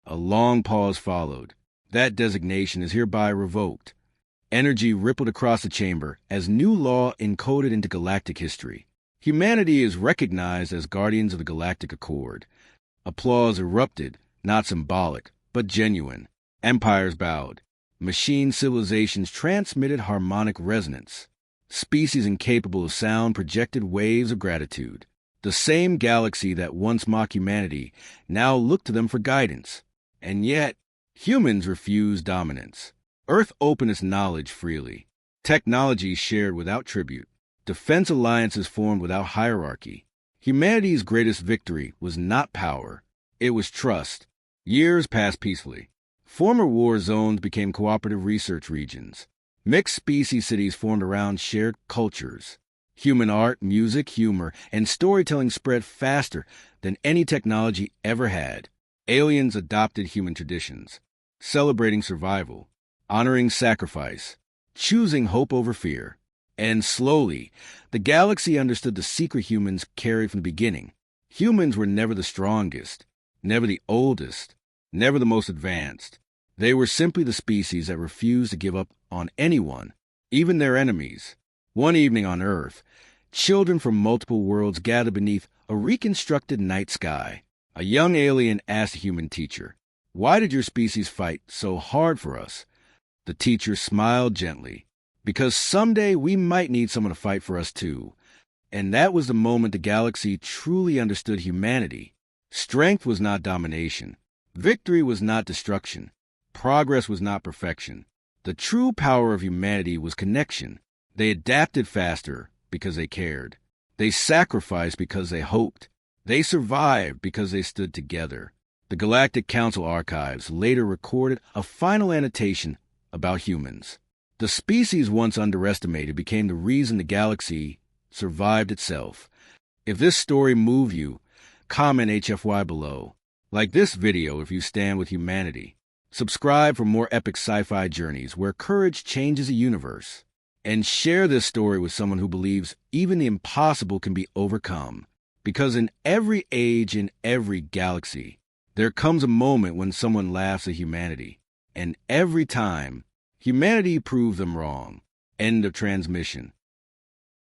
A long pause followed. That designation is hereby revoked. Energy rippled across the chamber as new law encoded into galactic history. Humanity is recognized as guardians of the Galactic Accord. Applause erupted, not symbolic, but genuine. Empires bowed. Machine civilizations transmitted harmonic resonance. Species incapable of sound projected waves of gratitude. The same galaxy that once mocked humanity now looked to them for guidance. And yet, humans refused dominance. Earth opened its knowledge freely. Technology shared without tribute. Defense alliances formed without hierarchy. Humanity's greatest victory was not power. It was trust. Years passed peacefully. Former war zones became cooperative research regions. Mixed species cities formed around shared cultures. Human art, music, humor, and storytelling spread faster than any technology ever had. Aliens adopted human traditions, celebrating survival, honoring sacrifice, choosing hope over fear. And slowly, the galaxy understood the secret humans carried from the beginning. Humans were never the strongest, never the oldest, never the most advanced. They were simply the species that refused to give up on anyone, even their enemies. One evening on Earth, children from multiple worlds gathered beneath a reconstructed night sky. A young alien asked a human teacher, "Why did your species fight so hard for us?" The teacher smiled gently. "Because someday we might need someone to fight for us too." And that was the moment the galaxy truly understood humanity. Strength was not domination. Victory was not destruction. Progress was not perfection. The true power of humanity was connection. They adapted faster because they cared. They sacrificed because they hoped. They survived because they stood together. The Galactic Council archives later recorded a final annotation about humans. The species once underestimated became the reason the galaxy survived itself. If this story moved you, comment HFY below. Like this video if you stand with humanity. Subscribe for more epic sci-fi journeys where courage changes a universe. And share this story with someone who believes even the impossible can be overcome. Because in every age, in every galaxy, there comes a moment when someone laughs at humanity. And every time, humanity proved them wrong. End of transmission.